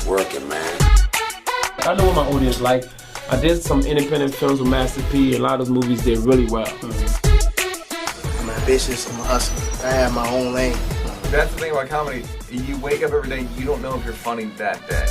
working, man. I know what my audience like. I did some independent films with Master P. A lot of those movies did really well. I'm ambitious, I'm a hustler. I have my own lane. That's the thing about comedy. You wake up every day, you don't know if you're funny that day.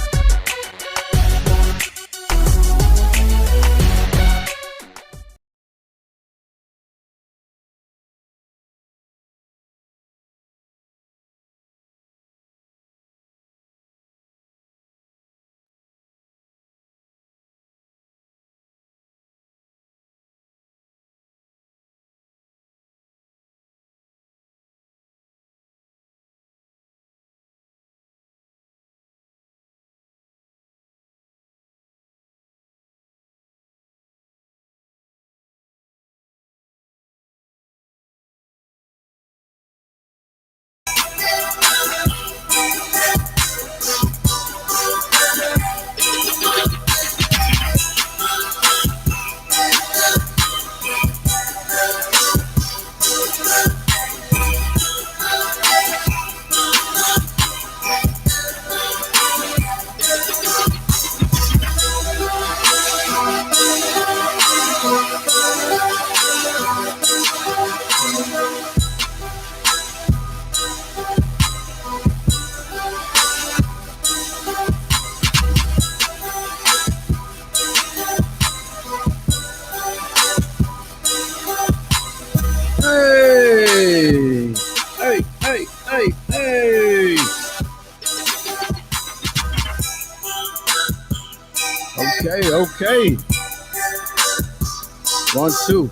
Okay. 1, 2.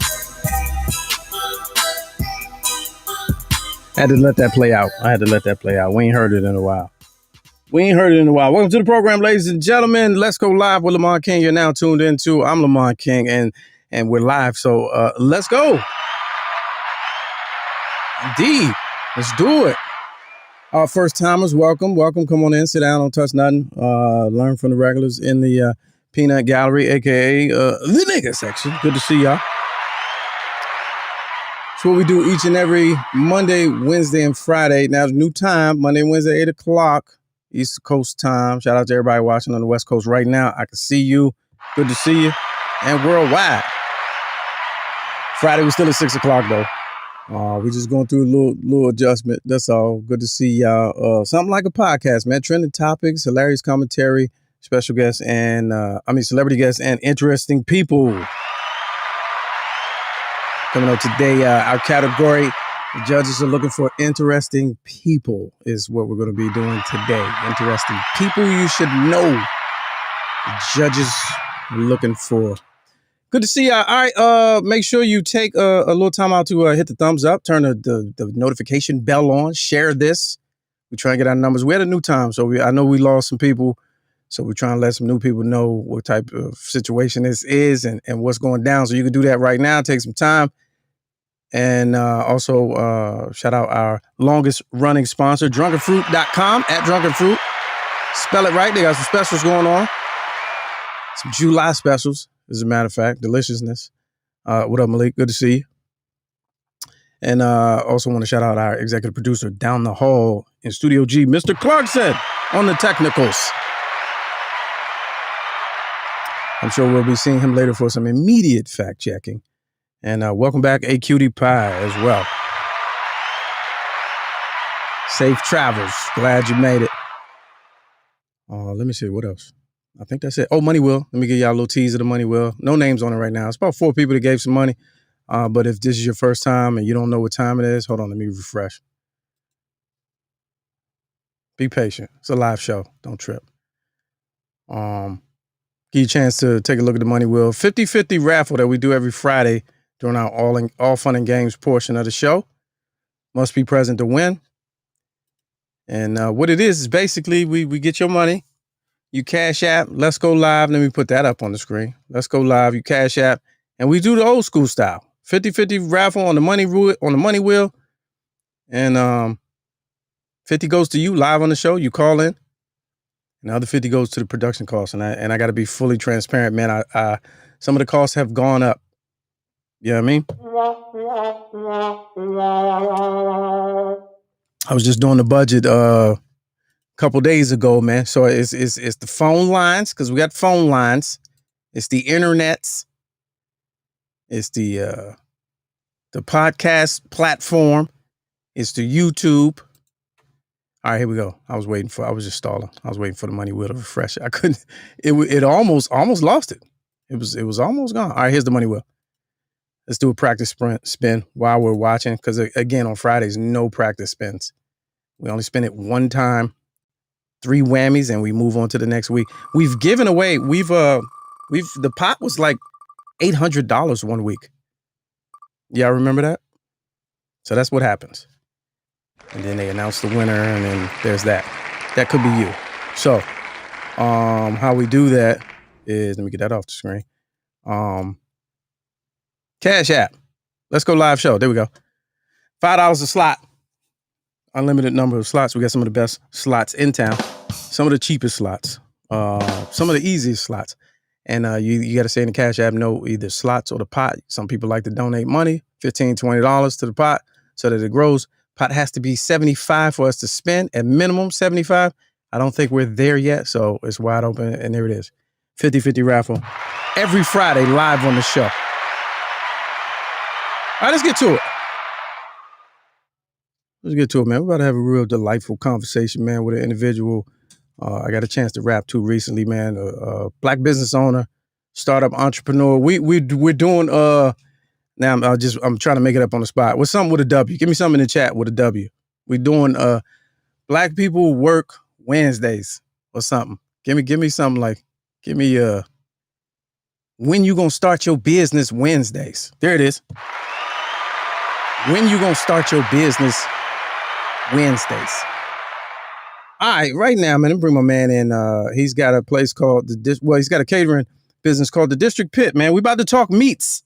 I had to let that play out. We ain't heard it in a while. Welcome to the program, ladies and gentlemen. Let's go live with Lamont King. You're now tuned into. I'm Lamont King, and we're live. So let's go. Indeed. Let's do it. First timers, welcome. Come on in, sit down, don't touch nothing. Learn from the regulars in the Peanut Gallery, aka the nigga section. Good to see y'all. It's what we do each and every Monday, Wednesday, and Friday. Now, the new time, Monday, Wednesday, 8 o'clock, East Coast time. Shout out to everybody watching on the West Coast right now. I can see you. Good to see you. And worldwide. Friday was still at 6 o'clock, though. We're just going through a little adjustment. That's all. Good to see y'all. Something like a podcast, man. Trending topics, hilarious commentary, special guests, and celebrity guests and interesting people. Coming up today, our category, the judges are looking for interesting people is what we're going to be doing today. Interesting people you should know. The judges are looking for. Good to see you. All right, make sure you take a little time out to hit the thumbs up, turn the notification bell on, share this. We're trying to get our numbers. We had a new time, so I know we lost some people, so we're trying to let some new people know what type of situation this is and what's going down. So you can do that right now. Take some time. And also shout out our longest running sponsor, drunkenfruit.com, at drunkenfruit. Spell it right. They got some specials going on. Some July specials. As a matter of fact, deliciousness. What up, Malik? Good to see you. And also want to shout out our executive producer down the hall in Studio G, Mr. Clarkson, on the technicals. I'm sure we'll be seeing him later for some immediate fact checking. And welcome back, A Cutie Pie, as well. Safe travels. Glad you made it. Let me see. What else? I think that's it. Oh, Money Wheel. Let me give y'all a little tease of the Money Wheel. No names on it right now. It's about 4 people that gave some money. But if this is your first time and you don't know what time it is, hold on, let me refresh. Be patient. It's a live show. Don't trip. Give you a chance to take a look at the Money Wheel. 50-50 raffle that we do every Friday during our all fun and games portion of the show. Must be present to win. And what it is basically we get your money. You cash app, Let's Go Live. Let me put that up on the screen. Let's Go Live, you cash app. And we do the old school style. 50-50 raffle on the money wheel. And 50 goes to you live on the show. You call in. And the other 50 goes to the production costs. And I got to be fully transparent, man. I some of the costs have gone up. You know what I mean? I was just doing the budget couple days ago, man. So it's the phone lines, because we got phone lines. It's the internets. It's the podcast platform. It's the YouTube. All right, here we go. I was just stalling. I was waiting for the money wheel to refresh. I couldn't. It almost lost it. It was almost gone. All right, here's the money wheel. Let's do a practice spin while we're watching, because again, on Fridays, no practice spins. We only spin it one time, 3 whammies, and we move on to the next week. We've given away. The pot was like $800 one week. Yeah, I remember that. So that's what happens. And then they announce the winner, and then there's that. That could be you. So, how we do that is, let me get that off the screen. Cash App. Let's Go Live Show. There we go. $5 a slot. Unlimited number of slots. We got some of the best slots in town. Some of the cheapest slots. Some of the easiest slots. And you got to say in the Cash App, no, either slots or the pot. Some people like to donate money, $15, $20 to the pot so that it grows. Pot has to be 75 for us to spend, at minimum 75. I don't think we're there yet, so it's wide open, and there it is. 50-50 raffle. Every Friday, live on the show. All right, let's get to it. Let's get to it, man. We're about to have a real delightful conversation, man, with an individual. I got a chance to rap to recently, man. Black business owner, startup entrepreneur. We're doing now I'm trying to make it up on the spot. What's something with a W? Give me something in the chat with a W. We're doing Black People Work Wednesdays or something. Give me something like, when you gonna start your business Wednesdays? There it is. When you gonna start your business Wednesdays? All right, right now, man, I'm bring my man in. He's got a place called he's got a catering business called the District Pit, man. We about to talk meats.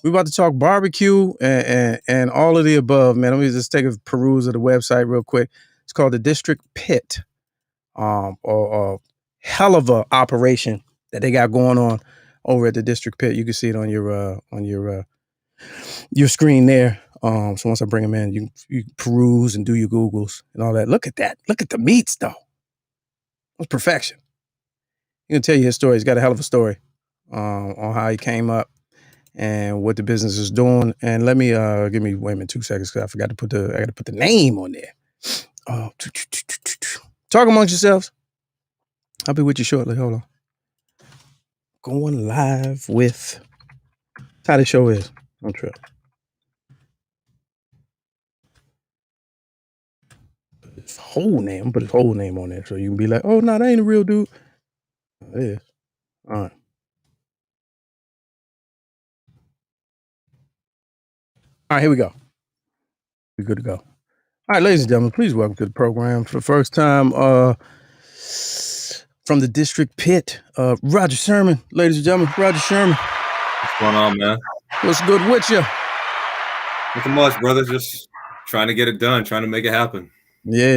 We about to talk barbecue and all of the above, man. Let me just take a peruse of the website real quick. It's called the District Pit. Or hell of a operation that they got going on over at the District Pit. You can see it on your screen there. So once I bring him in, you peruse and do your Googles and all that. Look at that. Look at the meats, though. It's perfection. He can tell you his story. He's got a hell of a story on how he came up and what the business is doing. And let me wait a minute, 2 seconds, because I got to put the name on there. Talk amongst yourselves. I'll be with you shortly. Hold on. Going live with. That's how the show is. Don't trip. His whole name. Put his whole name on there so you can be like, oh, no, that ain't a real dude. It is. All right. All right, here we go. We're good to go. All right, ladies and gentlemen, please welcome to the program for the first time from the District Pit, Roger Sherman. Ladies and gentlemen, Roger Sherman. What's going on, man? What's good with you? Nothing much, brother. Just trying to get it done, trying to make it happen. Yeah.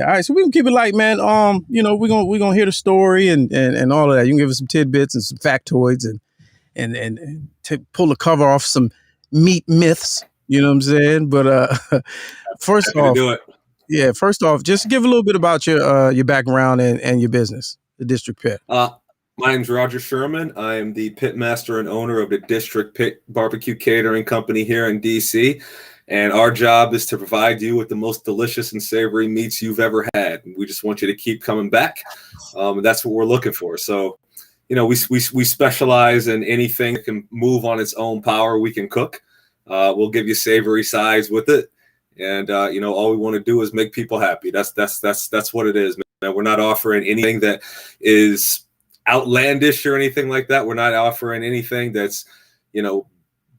All right, so we can keep it light, man. We're gonna hear the story and all of that. You can give us some tidbits and some factoids and pull the cover off some meat myths. You know what I'm saying? But first off, just give a little bit about your background and your business, the District Pit. My name's Roger Sherman. I am the pit master and owner of the District Pit Barbecue Catering Company here in DC. And our job is to provide you with the most delicious and savory meats you've ever had. We just want you to keep coming back. And that's what we're looking for. So, we specialize in anything that can move on its own power. We can cook. We'll give you savory sides with it. And, all we want to do is make people happy. That's what it is, man. We're not offering anything that is outlandish or anything like that. We're not offering anything that's,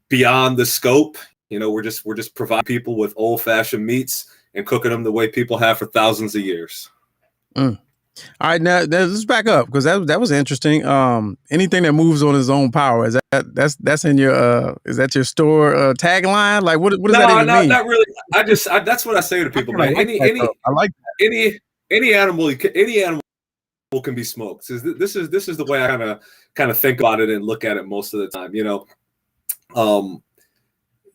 beyond the scope. We're just providing people with old-fashioned meats and cooking them the way people have for thousands of years. All right, now let's back up, because that was interesting. Anything that moves on its own power, that's in your is that your store tagline? Like what does that even mean? Not really. That's what I say to people, man. I like that. Any animal can be smoked. This is the way I kind of think about it and look at it most of the time.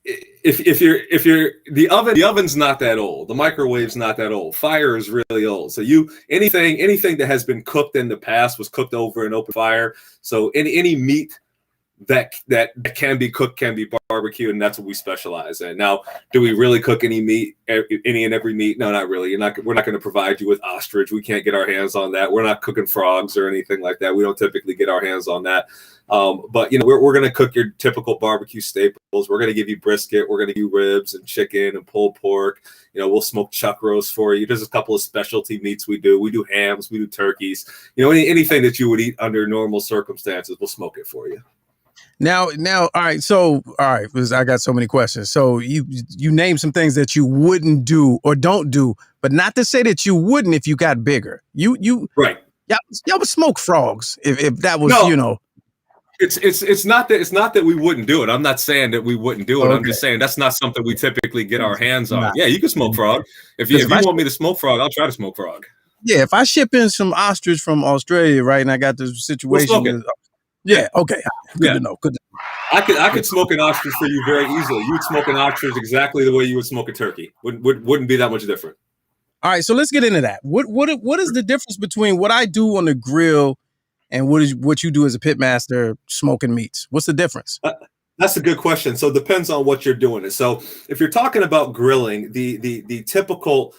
if you're the oven's not that old, the microwave's not that old, fire is really old. So anything that has been cooked in the past was cooked over an open fire. So any meat that can be cooked can be barbecued, and that's what we specialize in. Now, do we really cook any meat, any and every meat? No, not really. We're not going to provide you with ostrich. We can't get our hands on that. We're not cooking frogs or anything like that. We don't typically get our hands on that. But we're going to cook your typical barbecue staples. We're going to give you brisket. We're going to give you ribs and chicken and pulled pork. We'll smoke chuck roast for you. There's a couple of specialty meats we do. We do hams. We do turkeys. Anything that you would eat under normal circumstances, we'll smoke it for you. Now, all right. So, all right, because I got so many questions. So you name some things that you wouldn't do or don't do, but not to say that you wouldn't if you got bigger. Right. Y'all would smoke frogs if that was, No. It's not that we wouldn't do it. I'm not saying that we wouldn't do it. Okay. I'm just saying that's not something we typically get our hands on. Yeah, you can smoke frog. If you want me to smoke frog, I'll try to smoke frog. Yeah, if I ship in some ostrich from Australia, right, and I got the situation. We'll yeah, okay. Good to know. I could smoke an ostrich for you very easily. You would smoke an ostrich exactly the way you would smoke a turkey. Wouldn't be that much different. All right, so let's get into that. What is the difference between what I do on the grill and what you do as a pitmaster smoking meats? What's the difference? That's a good question. So it depends on what you're doing. So if you're talking about grilling, the typical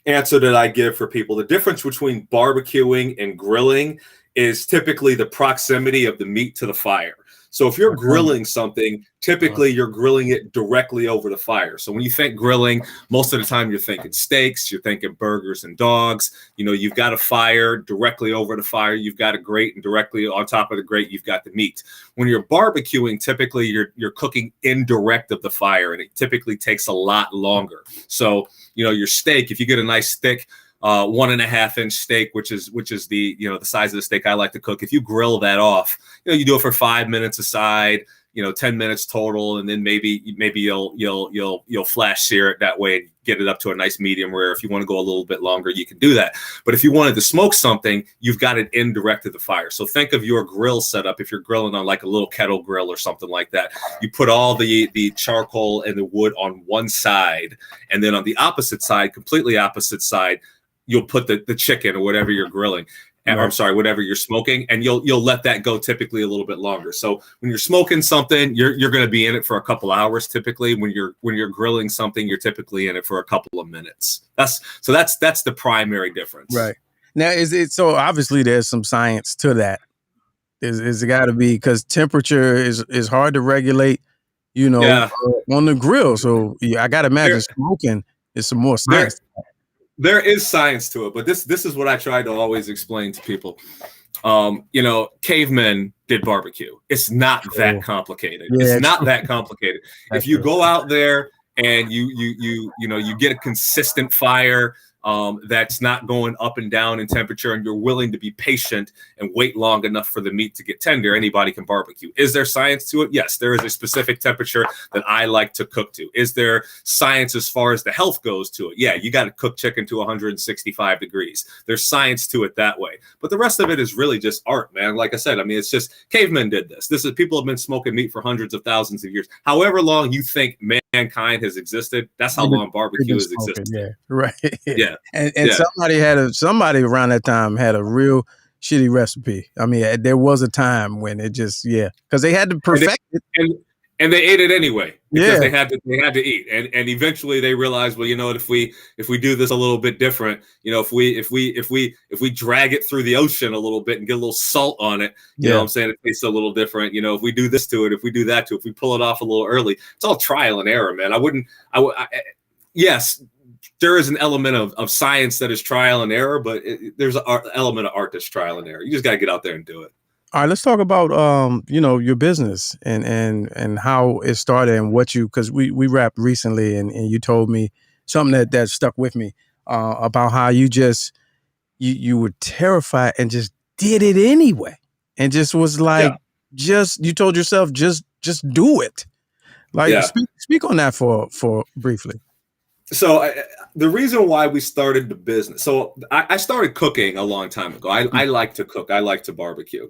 answer that I give for people, the difference between barbecuing and grilling is typically the proximity of the meat to the fire. So if you're grilling something, typically you're grilling it directly over the fire. So when you think grilling, most of the time you're thinking steaks, you're thinking burgers and dogs. You've got a fire directly over the fire. You've got a grate, and directly on top of the grate, you've got the meat. When you're barbecuing, typically you're cooking indirect of the fire, and it typically takes a lot longer. So, your steak, if you get a nice thick 1.5-inch steak, which is the the size of the steak I like to cook. If you grill that off, you do it for 5 minutes aside, 10 minutes total, and then maybe you'll flash sear it that way and get it up to a nice medium rare. If you want to go a little bit longer, you can do that. But if you wanted to smoke something, you've got it indirect to the fire. So think of your grill setup. If you're grilling on like a little kettle grill or something like that, you put all the charcoal and the wood on one side, and then on the opposite side, completely opposite side, you'll put the chicken or whatever you're grilling, or I'm sorry, whatever you're smoking, and you'll let that go typically a little bit longer. So when you're smoking something, you're going to be in it for a couple hours. Typically, when you're grilling something, you're typically in it for a couple of minutes. That's the primary difference. Right. Now, is it so? Obviously, there's some science to that. Is it got to be, because temperature is hard to regulate, on the grill. So I got to imagine smoking is some more science. There is science to it, but this is what I try to always explain to people. Cavemen did barbecue. It's not that complicated. Yeah, it's not that complicated. If you go out there and you get a consistent fire that's not going up and down in temperature, and you're willing to be patient and wait long enough for the meat to get tender, anybody can barbecue. Is there science to it? Yes, there is a specific temperature that I like to cook to. Is there science as far as the health goes to it? Yeah, you got to cook chicken to 165 degrees. There's science to it that way. But the rest of it is really just art, man. Like I said, it's just cavemen did this. People have been smoking meat for hundreds of thousands of years. However long you think mankind has existed, that's how long barbecue has existed. Yeah, right. Yeah. And somebody around that time had a real shitty recipe. There was a time when it just because they had to perfect it. And they ate it anyway because they had to eat. And eventually they realized, well, if we do this a little bit different, if we drag it through the ocean a little bit and get a little salt on it, you know what I'm saying, it tastes a little different. If we do this to it, if we do that to it, if we pull it off a little early, it's all trial and error, man. Yes, there is an element of science that is trial and error, but there's an element of art that's trial and error. You just got to get out there and do it. All right, let's talk about your business and how it started and because we wrapped recently and you told me something that stuck with me about how you you were terrified and just did it anyway, and just was like you told yourself just do it. Speak on that for briefly. So the reason why we started the business, so I started cooking a long time ago. I like to cook. I like to barbecue.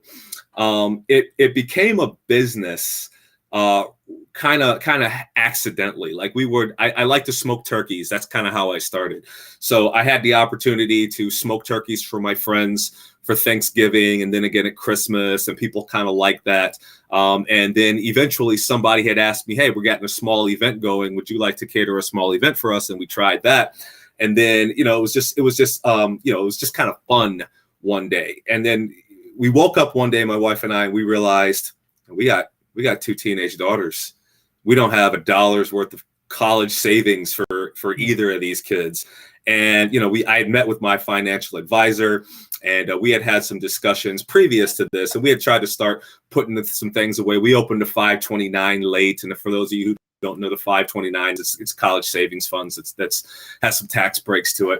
It became a business kind of accidentally. Like I like to smoke turkeys. That's kind of how I started. So I had the opportunity to smoke turkeys for my friends for Thanksgiving, and then again at Christmas, and people kind of like that. And then eventually somebody had asked me, hey, we're getting a small event going. Would you like to cater a small event for us? And we tried that. And then, it was just kind of fun one day. And then we woke up one day, my wife and I, and we realized we got 2 teenage daughters. We don't have $1 worth of college savings for either of these kids. And, I had met with my financial advisor, and we had some discussions previous to this, and we had tried to start putting some things away. We opened a 529 late. And for those of you who don't know the 529s, it's college savings funds. That's has some tax breaks to it.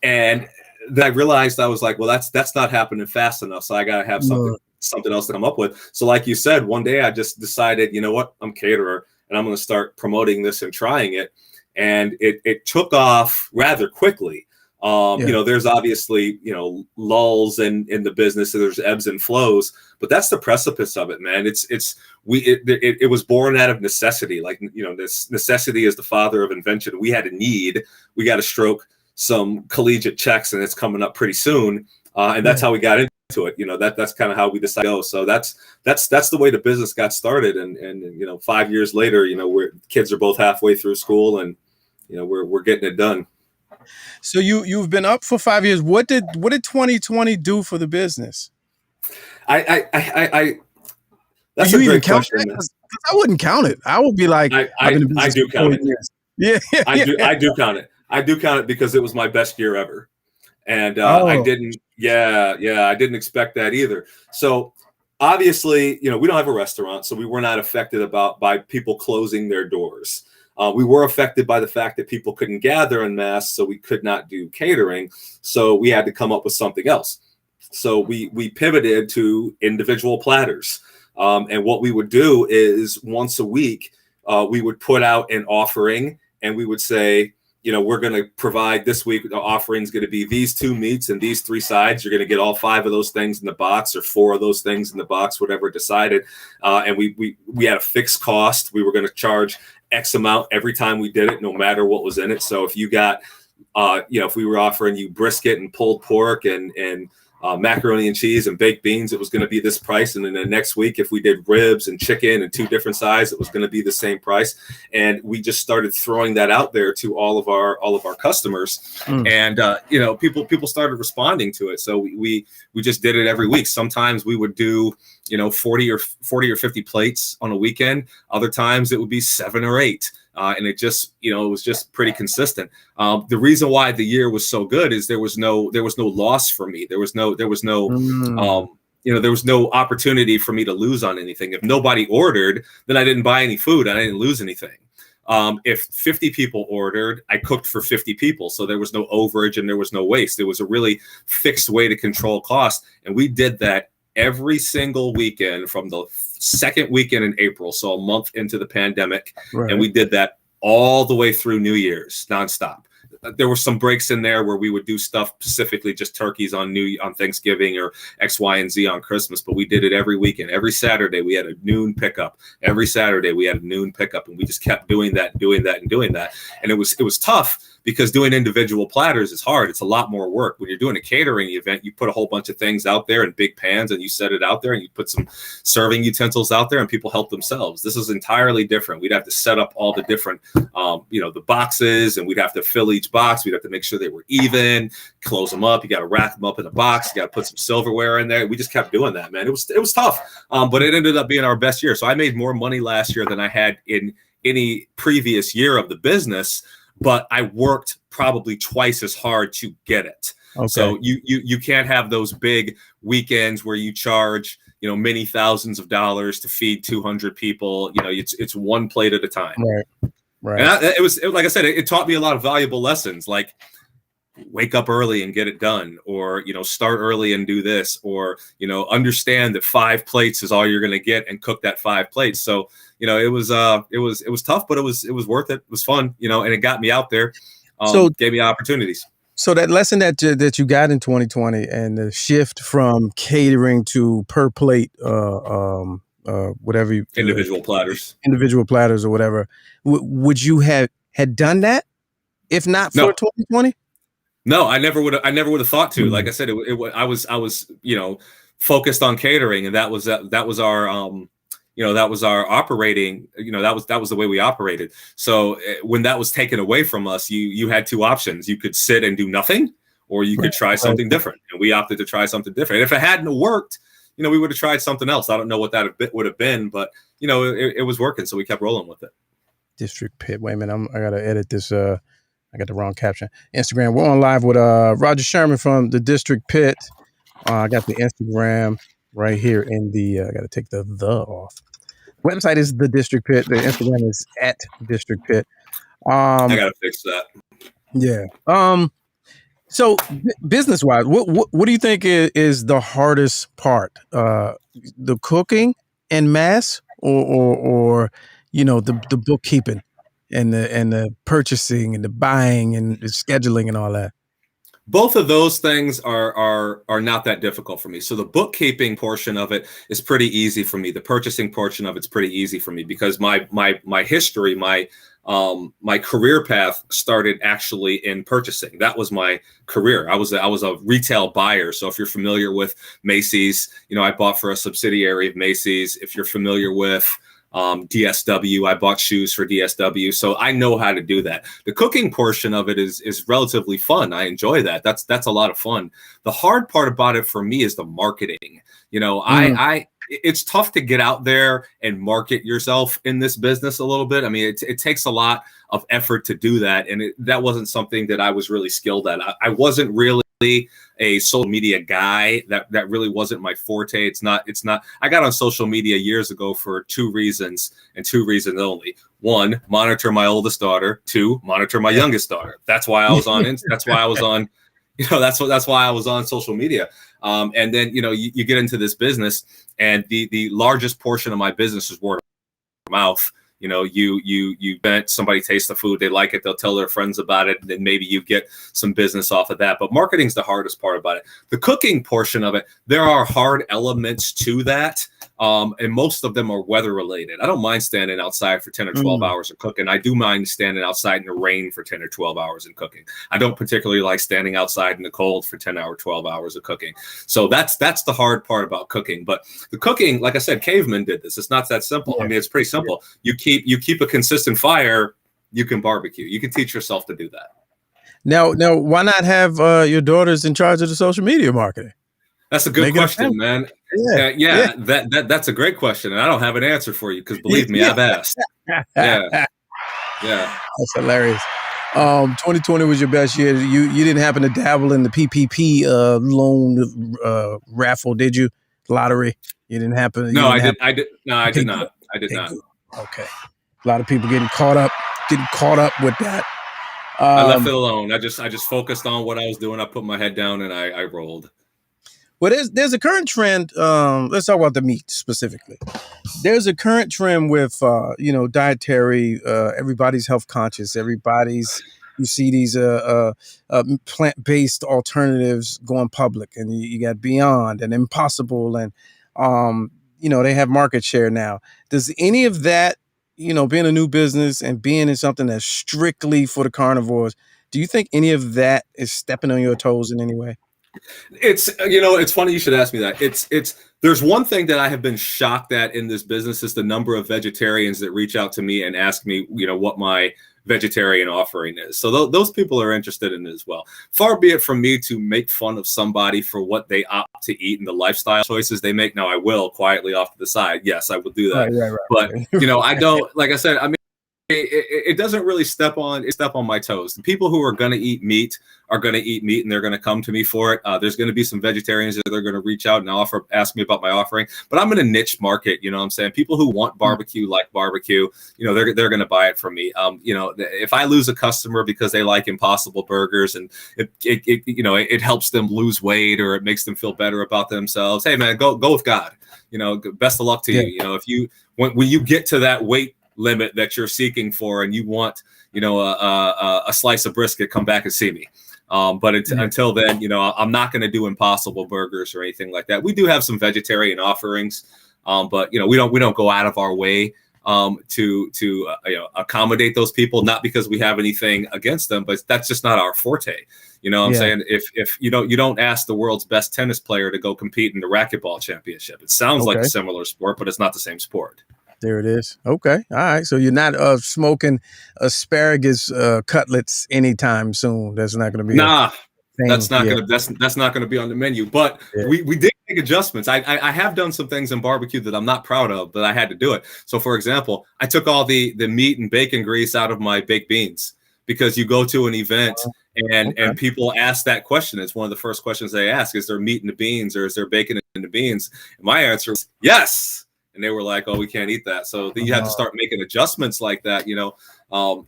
And then I realized, I was like, well, that's not happening fast enough. So I got to have something else to come up with. So like you said, one day I just decided, you know what, I'm a caterer, and I'm going to start promoting this and trying it. And it took off rather quickly. There's obviously, lulls in the business, so there's ebbs and flows, but that's the precipice of it, man. It was born out of necessity. Like, this necessity is the father of invention. We had a need, we got to stroke some collegiate checks, and it's coming up pretty soon. And that's how we got into it. That's kind of how we decided to go. So that's the way the business got started. And 5 years later, kids are both halfway through school, and, we're getting it done. So you've been up for 5 years. What did 2020 do for the business? That's a great question. Because I wouldn't count it. I would be like, I do count it. Yeah, I do count it. I do count it because it was my best year ever. And I didn't expect that either. So obviously, we don't have a restaurant, so we were not affected by people closing their doors. We were affected by the fact that people couldn't gather en masse, so we could not do catering. So we had to come up with something else. So we pivoted to individual platters. And what we would do is once a week, we would put out an offering, and we would say, we're going to provide this week, the offering is going to be these 2 meats and these 3 sides. You're going to get all 5 of those things in the box, or 4 of those things in the box, whatever decided. And we had a fixed cost. We were going to charge X amount every time we did it, no matter what was in it. So if you got, if we were offering you brisket and pulled pork and macaroni and cheese and baked beans, it was going to be this price. And then the next week, if we did ribs and chicken and 2 different sides, it was going to be the same price. And we just started throwing that out there to all of our customers. And people started responding to it. So we just did it every week. Sometimes we would do 40 or 50 plates on a weekend. Other times it would be 7 or 8. And it just, it was just pretty consistent. The reason why the year was so good is there was no loss for me. There was no opportunity for me to lose on anything. If nobody ordered, then I didn't buy any food. I didn't lose anything. If 50 people ordered, I cooked for 50 people. So there was no overage and there was no waste. It was a really fixed way to control cost. And we did that every single weekend from the second weekend in April, so a month into the pandemic. Right. And we did that all the way through New Year's, nonstop. There were some breaks in there where we would do stuff specifically just turkeys on Thanksgiving or X, Y, and Z on Christmas, but we did it every weekend. Every Saturday we had a noon pickup. Every Saturday we had a noon pickup, and we just kept doing that. And it was tough because doing individual platters is hard. It's a lot more work. When you're doing a catering event, you put a whole bunch of things out there in big pans, and you set it out there, and you put some serving utensils out there, and people help themselves. This is entirely different. We'd have to set up all the different, the boxes, and we'd have to fill each box. We'd have to make sure they were even, close them up. You got to rack them up in a box. You got to put some silverware in there. We just kept doing that, man. It was tough, but it ended up being our best year. So I made more money last year than I had in any previous year of the business, but I worked probably twice as hard to get it. Okay. So you can't have those big weekends where you charge, many thousands of dollars to feed 200 people. It's one plate at a time. Right. And it was like I said, it taught me a lot of valuable lessons, like wake up early and get it done, or, start early and do this, or, understand that 5 plates is all you're going to get and cook that 5 plates. So, it was tough, but it was worth it. It was fun, and it got me out there. Gave me opportunities. So that lesson that you got in 2020 and the shift from catering to per plate, whatever you Individual platters. individual platters or whatever. Would you had done that if not for No. 2020? No, I never would have thought to. Like I said, I was focused on catering, and that was our that was our operating. That was the way we operated. So when that was taken away from us, you had two options. You could sit and do nothing, or you could try something different. And we opted to try something different. And if it hadn't worked, we would have tried something else. I don't know what that would have been, but it was working, so we kept rolling with it. District Pit. Wait a minute, I gotta edit this. I got the wrong caption. Instagram. We're on live with Roger Sherman from the District Pit. I got the Instagram right here in the. I got to take the off. Website is the District Pit. The Instagram is at District Pit. I gotta fix that. Yeah. So business wise, what do you think is the hardest part? The cooking and mass, or the bookkeeping? And the purchasing and the buying and the scheduling and all that. Both of those things are not that difficult for me. So the bookkeeping portion of it is pretty easy for me. The purchasing portion of it's pretty easy for me because my history, my career path started actually in purchasing. That was my career. I was a retail buyer. So if you're familiar with Macy's, I bought for a subsidiary of Macy's. If you're familiar with DSW, I bought shoes for DSW, so I know how to do that. The cooking portion of it is relatively fun. I enjoy that. That's a lot of fun. The hard part about it for me is the marketing. It's tough to get out there and market yourself in this business a little bit. I mean, it takes a lot of effort to do that, and that wasn't something that I was really skilled at. I wasn't really a social media guy. That really wasn't my forte. It's not. I got on social media years ago for two reasons, and two reasons only. One, monitor my oldest daughter. Two, monitor my youngest daughter. That's why I was on. That's why I was on. That's why I was on social media. And then you get into this business, and the largest portion of my business is word of mouth. You bet somebody tastes the food, they like it, they'll tell their friends about it, and then maybe you get some business off of that. But marketing's the hardest part about it. The cooking portion of it, there are hard elements to that. And most of them are weather related. I don't mind standing outside for 10 or 12 hours of cooking. I do mind standing outside in the rain for 10 or 12 hours and cooking. I don't particularly like standing outside in the cold for 10 or 12 hours of cooking. So that's the hard part about cooking. But the cooking, like I said, cavemen did this. It's not that simple. I mean, it's pretty simple. You keep a consistent fire, you can barbecue. You can teach yourself to do that. Now, why not have your daughters in charge of the social media marketing? That's a good question, man. Yeah. That's a great question, and I don't have an answer for you because believe me, I've asked. Yeah, that's hilarious. 2020 was your best year. You didn't happen to dabble in the PPP loan raffle, did you? Lottery. You didn't happen. No, I did. I did not. Okay. A lot of people getting caught up with that. I left it alone. I just focused on what I was doing. I put my head down and I rolled. Well, there's a current trend. Let's talk about the meat specifically. There's a current trend with dietary. Everybody's health conscious. You see these plant-based alternatives going public, and you got Beyond and Impossible, and they have market share now. Does any of that, being a new business and being in something that's strictly for the carnivores, do you think any of that is stepping on your toes in any way? It's funny you should ask me that. There's one thing that I have been shocked at in this business is the number of vegetarians that reach out to me and ask me, what my vegetarian offering is. So those people are interested in it as well. Far be it from me to make fun of somebody for what they opt to eat and the lifestyle choices they make. Now I will quietly off to the side. Yes, I will do that. Right. But I don't, like I said, I mean, it doesn't really step on my toes. The people who are going to eat meat are going to eat meat, and they're going to come to me for it. There's going to be some vegetarians that are going to reach out and ask me about my offering, but I'm in a niche market. You know what I'm saying? People who want barbecue, like barbecue, they're going to buy it from me. If I lose a customer because they like Impossible burgers and it helps them lose weight or it makes them feel better about themselves, hey man, go with God. Best of luck to you. When you get to that weight limit that you're seeking for and you want a slice of brisket, come back and see me. But until then, I'm not going to do Impossible burgers or anything like that. We do have some vegetarian offerings, But we don't go out of our way to accommodate those people, not because we have anything against them, but that's just not our forte. You know what I'm saying? If you don't ask the world's best tennis player to go compete in the racquetball championship. It sounds like a similar sport, but it's not the same sport. There it is. Okay. All right. So you're not smoking asparagus cutlets anytime soon. That's not going to be that's not going to be on the menu. But we did make adjustments. I have done some things in barbecue that I'm not proud of, but I had to do it. So for example, I took all the meat and bacon grease out of my baked beans, because you go to an event and people ask that question. It's one of the first questions they ask: is there meat in the beans, or is there bacon in the beans? And my answer was yes. And they were like, "Oh, we can't eat that." So then you have to start making adjustments like that.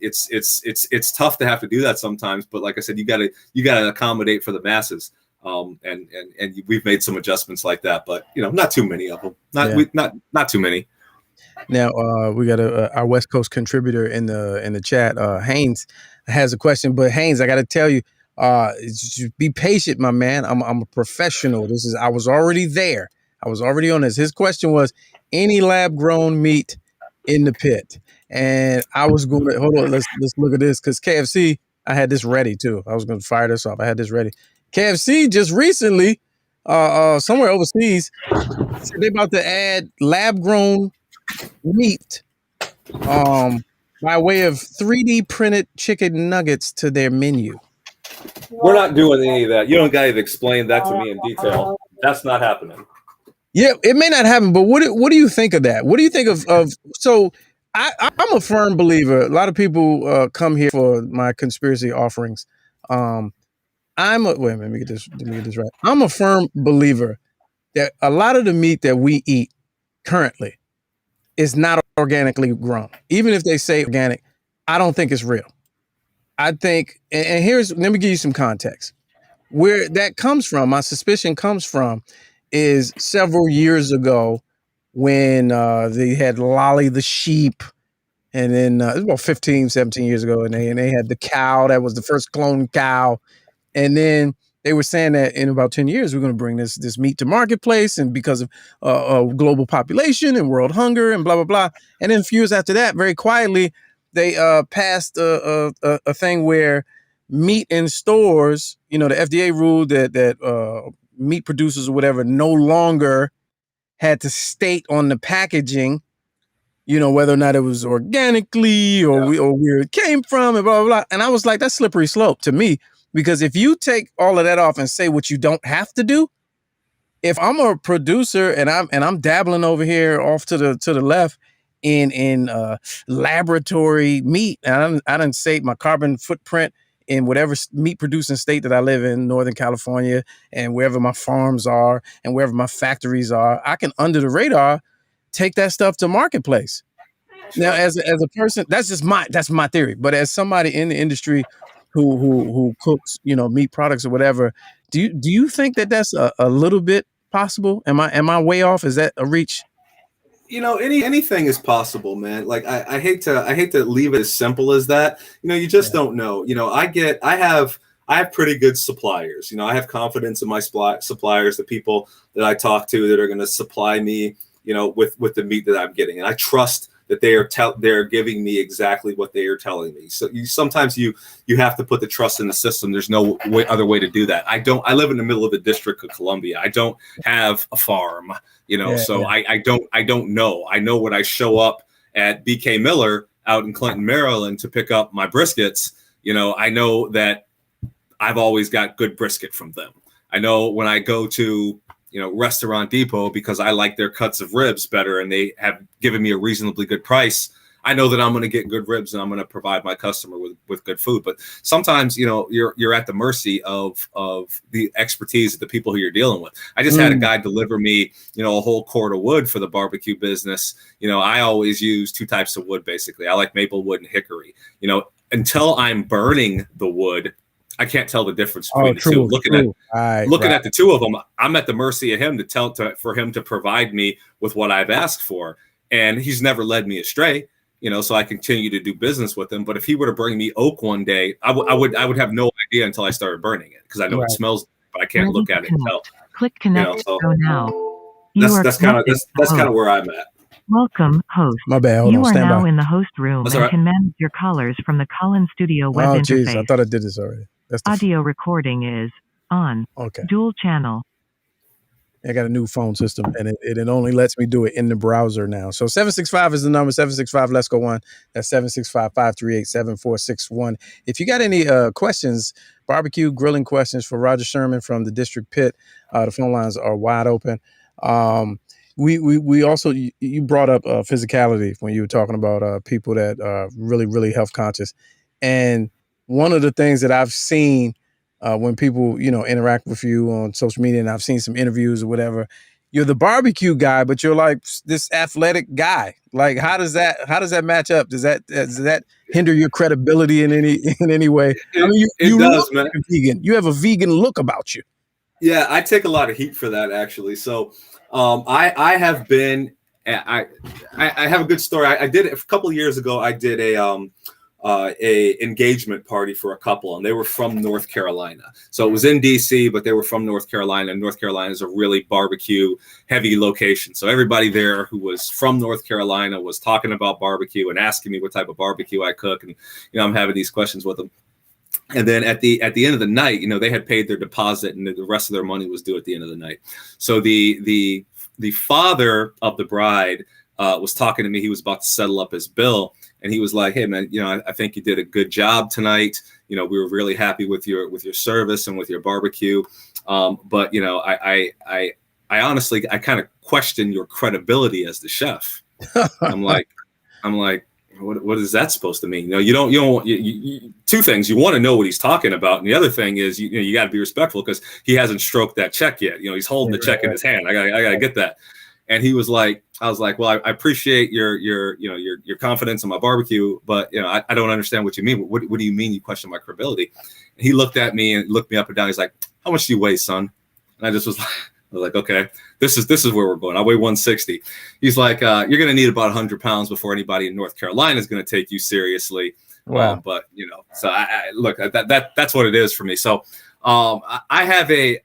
It's tough to have to do that sometimes. But like I said, you gotta accommodate for the masses. And we've made some adjustments like that, but not too many of them. Not too many. Now we got our West Coast contributor in the chat. Haynes has a question, but Haynes, I got to tell you, be patient, my man. I'm a professional. I was already there. I was already on this. His question was, any lab grown meat in the pit? And I was going to hold on. Let's look at this, because KFC, I had this ready too. I was going to fire this off. I had this ready. KFC just recently, somewhere overseas, said they're about to add lab grown meat by way of 3D printed chicken nuggets to their menu. We're not doing any of that. You don't got to explain that to me in detail. That's not happening. Yeah, it may not happen, but what do you think of that? What do you think of so I'm a firm believer. A lot of people come here for my conspiracy offerings. Let me get this right. I'm a firm believer that a lot of the meat that we eat currently is not organically grown. Even if they say organic, I don't think it's real. I think, and let me give you some context. Where that comes from, my suspicion comes from, is several years ago when they had Lolly the sheep, and then it was about 15, 17 years ago, and they had the cow that was the first cloned cow. And then they were saying that in about 10 years, we're going to bring this meat to marketplace, and because of global population and world hunger and blah, blah, blah. And then a few years after that, very quietly, they passed a thing where meat in stores, the FDA ruled that meat producers or whatever no longer had to state on the packaging, whether or not it was organically or where it came from and blah, blah, blah. And I was like, that's slippery slope to me. Because if you take all of that off and say what you don't have to do, if I'm a producer and I'm dabbling over here off to the left in laboratory meat, and I didn't say my carbon footprint in whatever meat producing state that I live in, Northern California, and wherever my farms are and wherever my factories are, I can, under the radar, take that stuff to marketplace. Now, as a person, that's my theory. But as somebody in the industry who cooks, meat products or whatever, do you think that that's a little bit possible? Am I way off? Is that a reach? Anything is possible, man. Like I hate to leave it as simple as that. You just don't know. I have pretty good suppliers. I have confidence in my suppliers, the people that I talk to that are going to supply me, with the meat that I'm getting, and I trust that they're giving me exactly what they are telling me. So sometimes you have to put the trust in the system. There's no other way to do that. I live in the middle of the District of Columbia. I don't have a farm, I don't know. I know when I show up at BK Miller out in Clinton, Maryland to pick up my briskets, I know that I've always got good brisket from them. I know when I go to Restaurant Depot, because I like their cuts of ribs better and they have given me a reasonably good price, I know that I'm going to get good ribs and I'm going to provide my customer with good food. But sometimes, you're at the mercy of the expertise of the people who you're dealing with. I just had a guy deliver me, a whole cord of wood for the barbecue business. I always use two types of wood, basically. I like maple wood and hickory. Until I'm burning the wood, I can't tell the difference between the two. Looking at the two of them, I'm at the mercy of him for him to provide me with what I've asked for. And he's never led me astray, so I continue to do business with him. But if he were to bring me oak one day, I would have no idea until I started burning it, because I know it smells, but I can't look at it and tell. Click connect. Go now. that's kind of where I'm at. Welcome, host. My bad. Hold You on. are Stand now by. in the host room That's and all right. can manage your callers from the call-in studio web Oh, jeez. I interface. thought I did this already. That's the Audio recording is on. okay. Dual channel. I got a new phone system, and it only lets me do it in the browser now. So 765 is the number. 765 Let's Go One. That's 765-538-7461. If you got any questions, barbecue grilling questions for Roger Sherman from the District Pit, the phone lines are wide open. We also you brought up physicality when you were talking about people that are really health conscious, and one of the things that I've seen when people interact with you on social media, and I've seen some interviews or whatever, you're the barbecue guy, but you're like this athletic guy. Like, how does that match up? Does that hinder your credibility in any way? I mean, you does, look man. like a vegan. You have a vegan look about you. Yeah, I take a lot of heat for that, actually. So I have been I have a good story. I did it a couple of years ago. I did a engagement party for a couple, and they were from North Carolina. So it was in DC, but they were from North Carolina, and North Carolina is a really barbecue heavy location. So everybody there who was from North Carolina was talking about barbecue and asking me what type of barbecue I cook, and I'm having these questions with them. And then at the end of the night, they had paid their deposit, and the rest of their money was due at the end of the night. So the father of the bride was talking to me. He was about to settle up his bill, and he was like, "Hey, man, I think you did a good job tonight. We were really happy with your service and with your barbecue. But I honestly, I kind of question your credibility as the chef." I'm like, what is that supposed to mean? You don't two things. You want to know what he's talking about, and the other thing is you got to be respectful because he hasn't stroked that check yet. He's holding the check in his hand. I gotta get that. And he was like, I was like, well, I appreciate your confidence in my barbecue, but I don't understand what you mean. What do you mean you question my credibility? And he looked at me and looked me up and down. He's like, how much do you weigh, son? And I just was like, okay, this is where we're going. I weigh 160. He's like, you're going to need about 100 pounds before anybody in North Carolina is going to take you seriously. Wow. But so I look, that's what it is for me. So I have a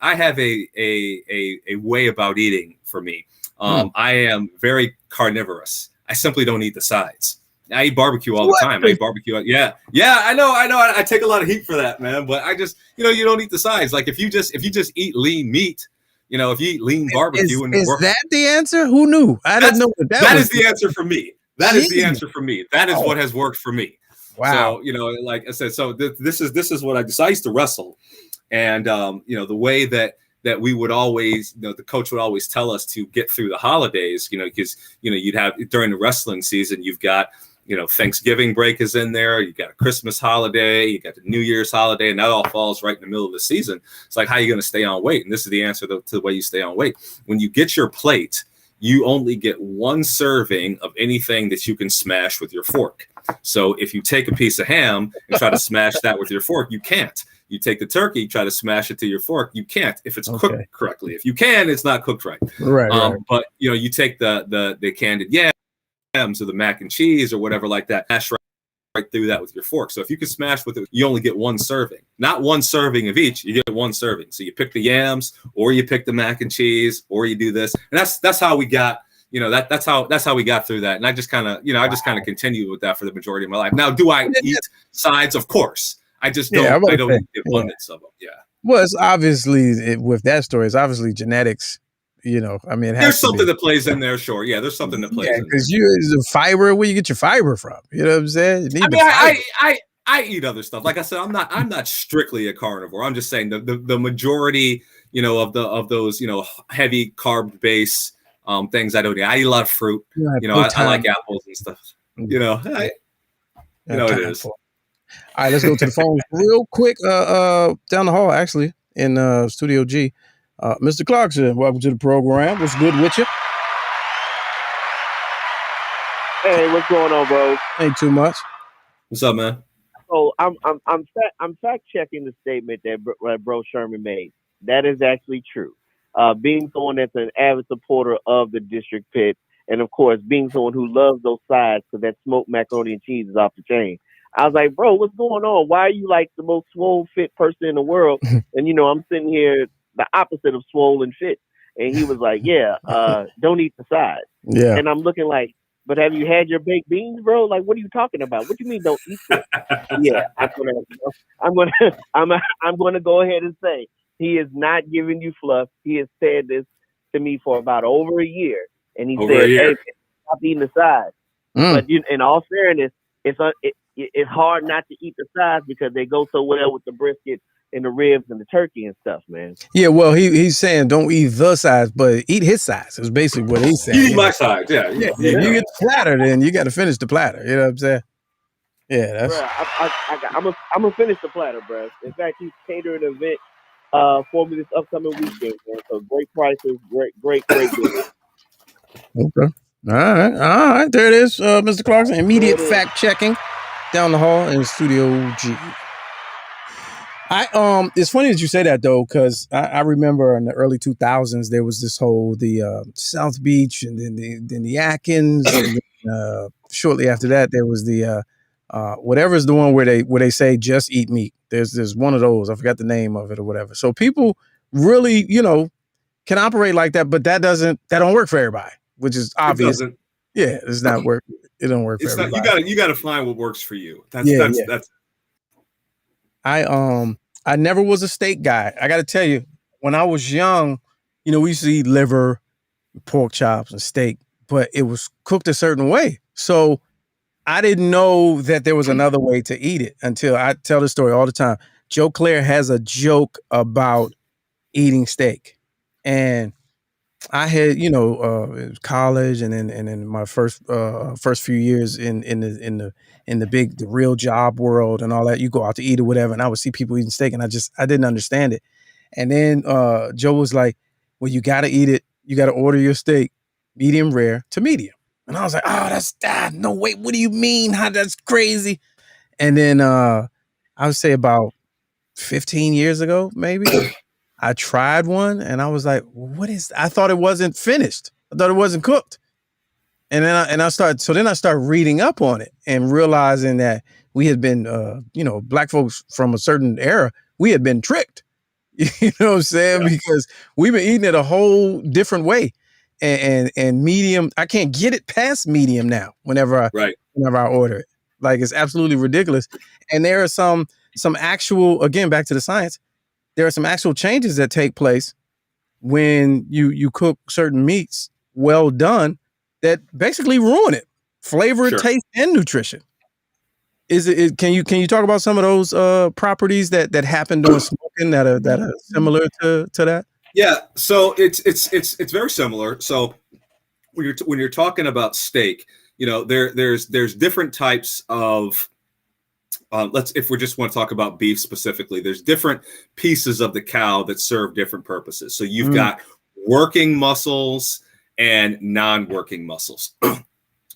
way about eating for me. I am very carnivorous. I simply don't eat the sides. I eat barbecue all the time. I eat barbecue. Yeah. I know. I take a lot of heat for that, man. But I just, you don't eat the sides. Like if you just eat lean meat, if you eat lean barbecue, is that the answer? Who knew? I didn't know what that was. That is the answer for me. That is the answer for me. That is what has worked for me. Wow. So like I said, so this is what I decided. I used to wrestle, and the way that we would always, the coach would always tell us to get through the holidays, because you'd have during the wrestling season, you've got Thanksgiving break is in there, you got a Christmas holiday, you got the New Year's holiday, and that all falls right in the middle of the season. It's like, how are you going to stay on weight? And this is the answer to the way you stay on weight. When you get your plate, you only get one serving of anything that you can smash with your fork. So if you take a piece of ham and try to smash that with your fork, you can't. You take the turkey, try to smash it to your fork, you can't if it's cooked correctly. If you can, it's not cooked right. Right. But you take the candied yams or the mac and cheese or whatever like that, smash right through that with your fork. So if you can smash with it, you only get one serving. Not one serving of each, you get one serving. So you pick the yams, or you pick the mac and cheese, or you do this. And that's how we got, that's how we got through that. And I just kind of, continued with that for the majority of my life. Now, do I eat sides? Of course. I just don't. I don't eat the abundance of them. Yeah. Well, it's obviously with that story, it's obviously genetics. I mean, there's something that plays in there. Sure, yeah, there's something that plays in there. Because the fiber, where you get your fiber from? You know what I'm saying? I eat other stuff. Like I said, I'm not strictly a carnivore. I'm just saying the majority, of those, heavy carb base things I don't eat. I eat a lot of fruit. I like apples and stuff. It is. All right, let's go to the phone real quick. Down the hall, actually, in Studio G. Mr. Clarkson, welcome to the program. What's good with you? Hey, what's going on, bro? Ain't too much. What's up, man? Oh, I'm fact checking the statement that Bro Sherman made. That is actually true. Being someone that's an avid supporter of the District Pit, and of course, being someone who loves those sides because that smoked macaroni and cheese is off the chain. I was like, bro, what's going on? Why are you like the most swole fit person in the world? And I'm sitting here the opposite of swole and fit. And he was like, yeah, don't eat the sides. Yeah. And I'm looking like, but have you had your baked beans, bro? Like, what are you talking about? What do you mean don't eat this? Yeah, I'm gonna go ahead and say he is not giving you fluff. He has said this to me for about over a year, and he said, "Hey, man, stop eating the sides." But in all fairness, it's hard not to eat the sides because they go so well with the brisket and the ribs and the turkey and stuff, man. Yeah, well, he's saying don't eat the size, but eat his size. Is basically what he's saying. Eat my size, yeah. Yeah. If you get the platter, then you got to finish the platter. You know what I'm saying? Yeah, that's. Bruh, I'm gonna finish the platter, bro. In fact, he's catering an event for me this upcoming weekend, man. So great prices, great deals. Okay. All right. There it is, Mr. Clarkson. Immediate fact checking down the hall in Studio G. It's funny that you say that though, because I remember in the early 2000s there was this whole South Beach and then the Atkins, and then, shortly after that there was the whatever is the one where they say just eat meat. There's one of those. I forgot the name of it or whatever. So people really can operate like that, but that don't work for everybody, which is obvious. It doesn't. Yeah, it's not work. It don't work for everybody. You gotta find what works for you. That's. I never was a steak guy. I got to tell you, when I was young, we used to eat liver, pork chops, and steak, but it was cooked a certain way. So I didn't know that there was another way to eat it until I tell this story all the time. Joe Claire has a joke about eating steak, and I had, college, and then my first few years in the real job world and all that. You go out to eat or whatever, and I would see people eating steak, and I didn't understand it. And then Joe was like, "Well, you got to eat it. You got to order your steak medium rare to medium." And I was like, "Oh, that's no wait. What do you mean? How that's crazy?" And then I would say about 15 years ago, maybe. I tried one and I was like, what is, I thought it wasn't finished. I thought it wasn't cooked. And then I started reading up on it and realizing that we had been, black folks from a certain era, we had been tricked, you know what I'm saying? Yeah. Because we've been eating it a whole different way, and medium, I can't get it past medium now whenever I order it. Like, it's absolutely ridiculous. And there are some actual, again, back to the science, there are some actual changes that take place when you cook certain meats well done that basically ruin it, flavor, taste, and nutrition. Can you talk about some of those properties that happen during smoking that are similar to that? Yeah, so it's very similar. So when you're talking about steak, there's different types of if we just want to talk about beef specifically, there's different pieces of the cow that serve different purposes. So you've got working muscles and non-working muscles.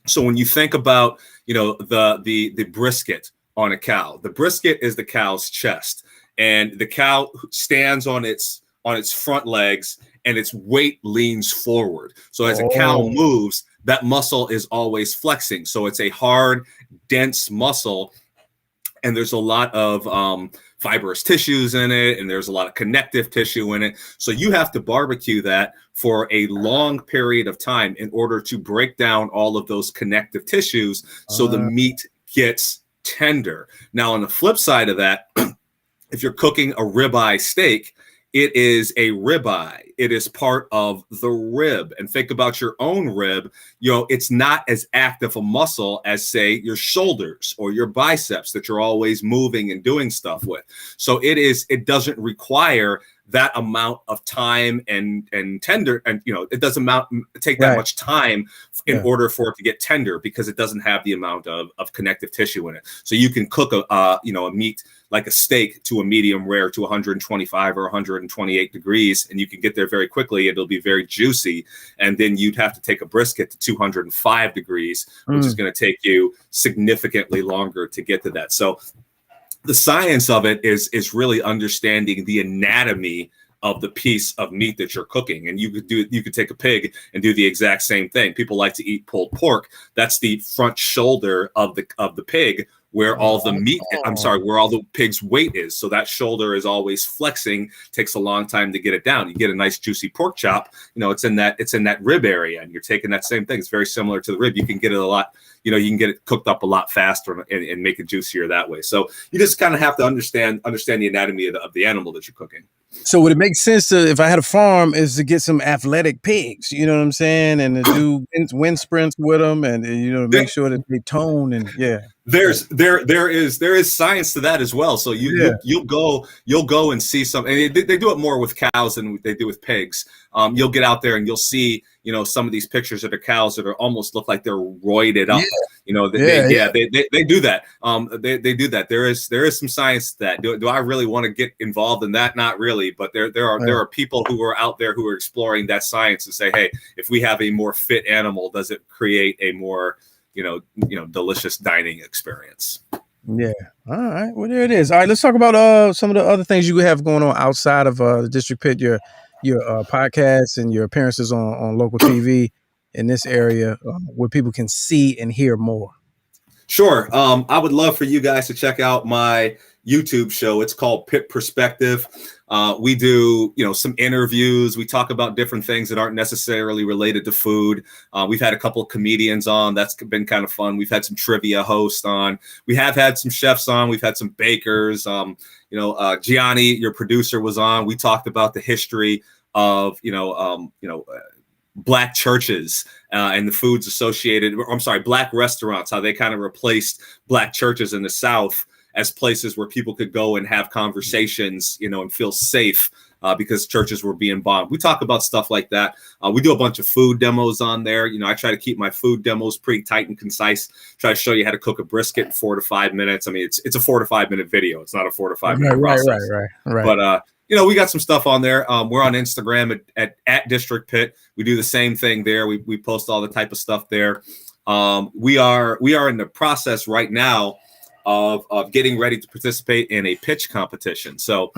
So when you think about, the brisket on a cow, the brisket is the cow's chest, and the cow stands on its front legs and its weight leans forward. So as a cow moves, that muscle is always flexing. So it's a hard, dense muscle. And there's a lot of fibrous tissues in it, and there's a lot of connective tissue in it. So you have to barbecue that for a long period of time in order to break down all of those connective tissues so the meat gets tender. Now, on the flip side of that, if you're cooking a ribeye steak, it is a ribeye. It is part of the rib. And think about your own rib. It's not as active a muscle as, say, your shoulders or your biceps that you're always moving and doing stuff with. So it doesn't require that amount of time and tender, and it doesn't take that much time in order for it to get tender, because it doesn't have the amount of connective tissue in it. So you can cook a meat like a steak to a medium rare to 125 or 128 degrees, and you can get there very quickly. It'll be very juicy. And then you'd have to take a brisket to 205 degrees, which is going to take you significantly longer to get to that. So the science of it is really understanding the anatomy of the piece of meat that you're cooking. And you could take a pig and do the exact same thing. People like to eat pulled pork. That's the front shoulder of the pig, where all the meat, where all the pig's weight is. So that shoulder is always flexing, takes a long time to get it down. You get a nice juicy pork chop, it's in that rib area, and you're taking that same thing. It's very similar to the rib. You can get it a lot, you can get it cooked up a lot faster and make it juicier that way. So you just kind of have to understand the anatomy of the animal that you're cooking. So would it make sense if I had a farm, is to get some athletic pigs, you know what I'm saying? And to do wind sprints with them and, make sure that they tone and There is science to that as well. So you'll go and see some, and they do it more with cows than they do with pigs. You'll get out there and you'll see, some of these pictures of the cows that are almost look like they're roided up. They do that. They do that. There is some science to that. Do I really want to get involved in that? Not really, but there are people who are out there who are exploring that science and say, hey, if we have a more fit animal, does it create a more delicious dining experience? Yeah. All right. Well, there it is. All right. Let's talk about some of the other things you have going on outside of the District Pit, your podcasts and your appearances on local TV in this area, where people can see and hear more. Sure. I would love for you guys to check out my YouTube show. It's called Pit Perspective. We do, some interviews. We talk about different things that aren't necessarily related to food. We've had a couple of comedians on. That's been kind of fun. We've had some trivia hosts on. We have had some chefs on. We've had some bakers. Gianni, your producer, was on. We talked about the history of, Black churches and the foods associated. Black restaurants, how they kind of replaced Black churches in the South as places where people could go and have conversations, and feel safe because churches were being bombed. We talk about stuff like that. We do a bunch of food demos on there. I try to keep my food demos pretty tight and concise. Try to show you how to cook a brisket in 4 to 5 minutes. I mean, it's a 4 to 5 minute video. It's not a 4 to 5 minute process. Right. But we got some stuff on there. We're on Instagram at District Pit. We do the same thing there. We post all the type of stuff there. We are in the process right now of getting ready to participate in a pitch competition. So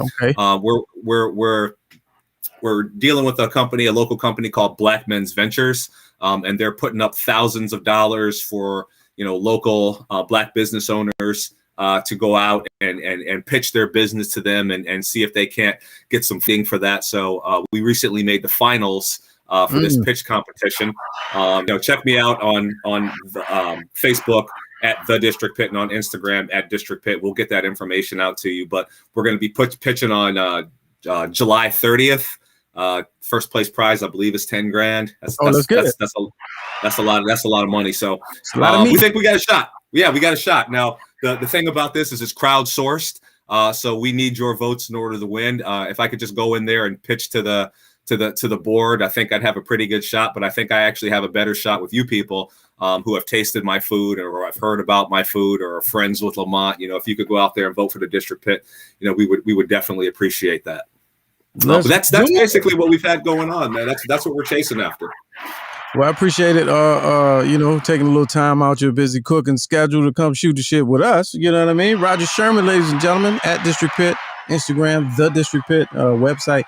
we're dealing with a local company called Black Men's Ventures, and they're putting up thousands of dollars for local Black business owners to go out and pitch their business to them and see if they can't get some thing for that. So we recently made the finals for this pitch competition. Check me out on Facebook at The District Pit and on Instagram at District Pit. We'll get that information out to you, but we're going to be pitching on July 30th. First place prize, I believe, is 10 grand. That's good. That's a lot of money. So we think we got a shot. Yeah, we got a shot. Now, the thing about this is it's crowdsourced. So we need your votes in order to win. If I could just go in there and pitch to the board, I think I'd have a pretty good shot, but I think I actually have a better shot with you people who have tasted my food or have heard about my food or are friends with Lamont. If you could go out there and vote for the District Pit, we would definitely appreciate that. But that's basically what we've had going on, man. That's what we're chasing after. Well, I appreciate it. Taking a little time out your busy cooking schedule to come shoot the shit with us. You know what I mean? Roger Sherman, ladies and gentlemen, at District Pit, Instagram, The District Pit website.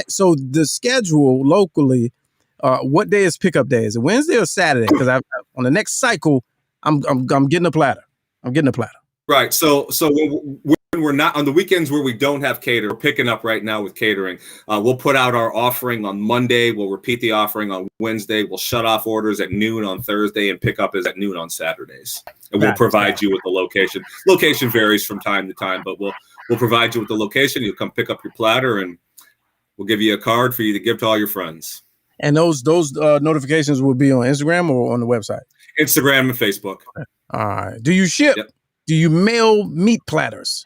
So the schedule locally, what day is pickup day? Is it Wednesday or Saturday? Because on the next cycle, I'm getting a platter. Right. So when we're not on the weekends where we don't have cater, we're picking up right now with catering. We'll put out our offering on Monday. We'll repeat the offering on Wednesday. We'll shut off orders at noon on Thursday, and pickup is at noon on Saturdays. And we'll provide you with the location. Location varies from time to time, but we'll provide you with the location. You'll come pick up your platter, and we'll give you a card for you to give to all your friends. And those notifications will be on Instagram or on the website? Instagram and Facebook. All right. Do you ship? Yep. Do you mail meat platters?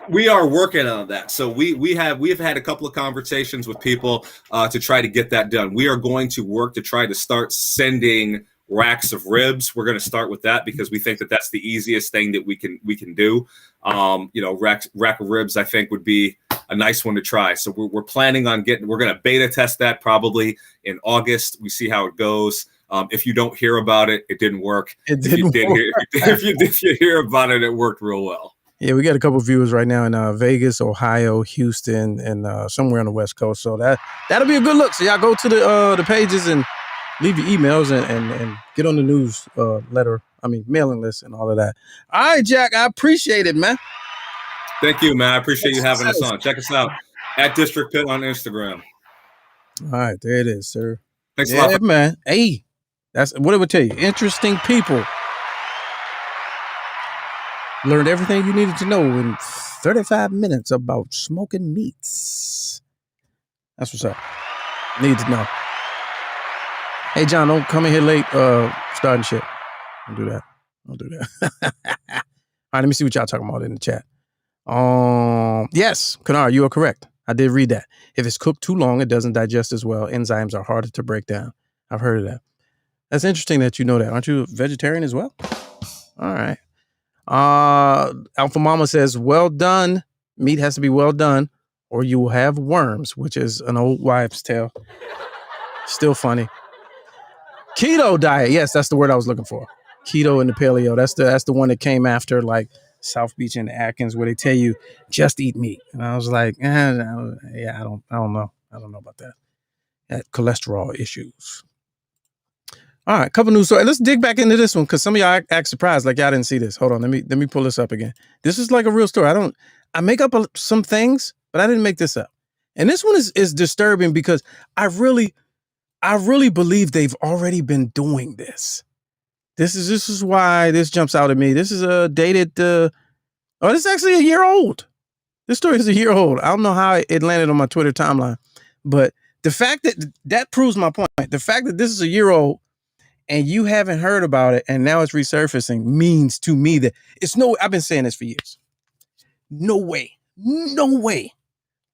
We are working on that. So we have had a couple of conversations with people to try to get that done. We are going to work to try to start sending racks of ribs. We're going to start with that because we think that that's the easiest thing that we can do. Rack of ribs, I think, would be a nice one to try. So we're planning on we're going to beta test that probably in August. We see how it goes. If you don't hear about it, it didn't work. If you hear about it, it worked real well. Yeah, we got a couple of viewers right now in Vegas, Ohio, Houston, and somewhere on the West Coast. So that'll be a good look. So y'all go to the pages and leave your emails and get on the news letter mailing list and all of that. All right, Jack, I appreciate it, man. Thank you, man. I appreciate you having us on. Check us out at District Pit on Instagram. All right, there it is, sir. Thanks a lot. Man. Hey, that's what it would tell you. Interesting people. Learned everything you needed to know in 35 minutes about smoking meats. That's what's up. Need to know. Hey, John, don't come in here late starting shit. Don't do that. All right, let me see what y'all talking about in the chat. Yes, Kanar, you are correct. I did read that. If it's cooked too long, it doesn't digest as well. Enzymes are harder to break down. I've heard of that. That's interesting that you know that. Aren't you a vegetarian as well? All right. Alpha Mama says, well done. Meat has to be well done or you will have worms, which is an old wives' tale. Still funny. Keto diet. Yes, that's the word I was looking for. Keto and the paleo. That's the one that came after like South Beach and Atkins, where they tell you just eat meat. And I was like, I don't know. I don't know about that. That cholesterol issues. All right, couple news stories. Let's dig back into this one because some of y'all act surprised, like y'all didn't see this. Hold on, let me pull this up again. This is like a real story. I make up some things, but I didn't make this up. And this one is disturbing because I really believe they've already been doing this. This is why this jumps out at me. This is dated. This is actually a year old. This story is a year old. I don't know how it landed on my Twitter timeline, but the fact that proves my point. The fact that this is a year old and you haven't heard about it and now it's resurfacing means to me that I've been saying this for years. No way.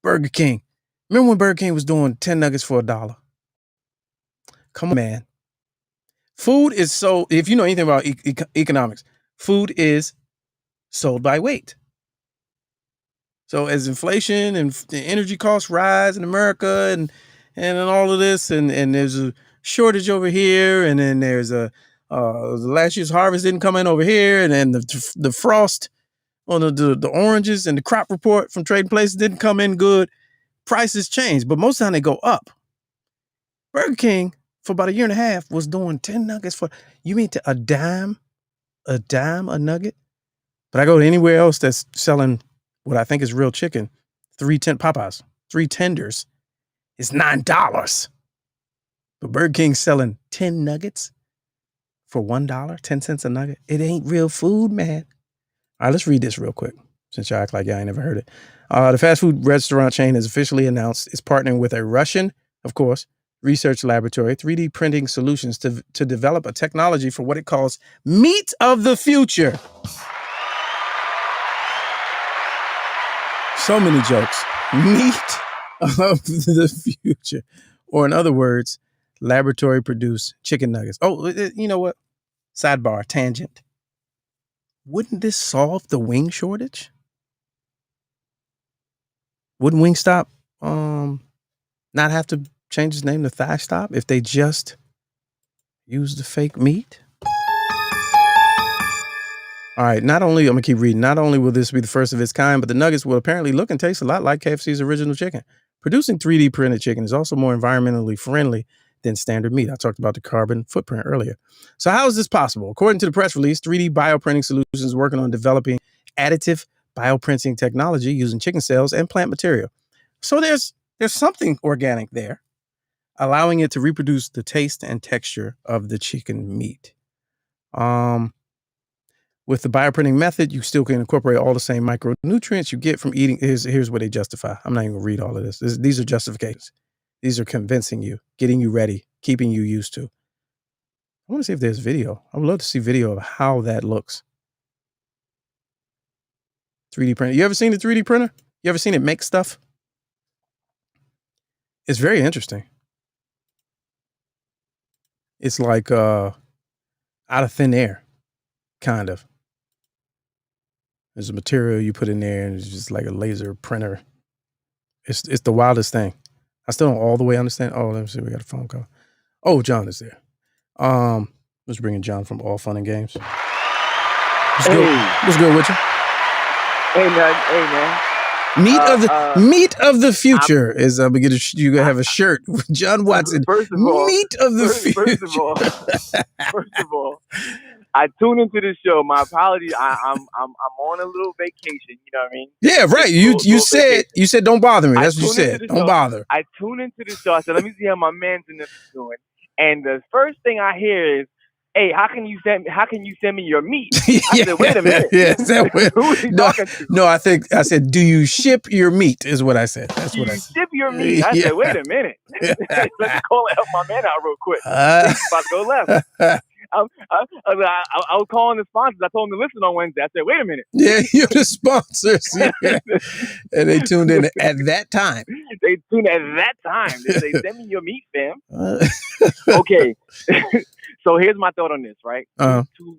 Burger King. Remember when Burger King was doing 10 nuggets for $1? Come on, man. Food is sold, if you know anything about economics, food is sold by weight. So as inflation and the energy costs rise in America and all of this, and there's a shortage over here, and then there's last year's harvest didn't come in over here, and then the frost on the oranges and the crop report from Trading Places didn't come in good. Prices change, but most of the time they go up. Burger King for about a year and a half was doing 10 nuggets for, you mean to a dime a nugget? But I go to anywhere else that's selling what I think is real chicken, Popeyes, 3 tenders is $9. But Burger King's selling 10 nuggets for $1, 10 cents a nugget. It ain't real food, man. All right, let's read this real quick, since y'all act like y'all ain't never heard it. The fast food restaurant chain has officially announced it's partnering with a Russian, of course, research laboratory, 3D printing solutions to develop a technology for what it calls meat of the future. So many jokes. Meat of the future. Or in other words, laboratory produced chicken nuggets. Oh, you know what? Sidebar, tangent. Wouldn't this solve the wing shortage? Wouldn't Wingstop not have to change its name to Thigh Stop if they just use the fake meat? All right, I'm gonna keep reading. Not only will this be the first of its kind, but the nuggets will apparently look and taste a lot like KFC's original chicken. Producing 3D printed chicken is also more environmentally friendly than standard meat. I talked about the carbon footprint earlier. So how is this possible? According to the press release, 3D bioprinting solutions is working on developing additive bioprinting technology using chicken cells and plant material. So there's something organic there, allowing it to reproduce the taste and texture of the chicken meat. With the bioprinting method, you still can incorporate all the same micronutrients you get from eating. Here's what they justify. I'm not even gonna read all of this. These are justifications. These are convincing you, getting you ready, keeping you used to. I want to see if there's video. I would love to see video of how that looks. 3D printer. You ever seen a 3D printer? You ever seen it make stuff? It's very interesting. It's like out of thin air, kind of. There's a material you put in there and it's just like a laser printer. It's the wildest thing. I still don't all the way understand. Oh, let me see. We got a phone call. Oh, John is there. Let's bring in John from All Fun and Games. What's good with you? Hey man. Meat of the future is you gonna have a shirt with John Watson. First of all, Meat of the future. First of all, I tune into the show. My apologies. I'm on a little vacation. You know what I mean? Yeah, right. You said don't bother me. That's what you said. Don't bother. I tune into the show. I said, let me see how my man's in this is doing. And the first thing I hear is, "Hey, how can you send me your meat?" I said, "Wait a minute." Yeah, Who is he talking to? No, I think I said, "Do you ship your meat?" Is what I said. That's Do what you I said. ship your meat? I said, "Wait a minute. Let's call help my man out real quick. He's about to go left." I was calling the sponsors. I told them to listen on Wednesday. I said, "Wait a minute." Yeah, you're the sponsors. Yeah. And they tuned in at that time. They tuned at that time. They say, "Send me your meat, fam." Okay. So here's my thought on this, right? Two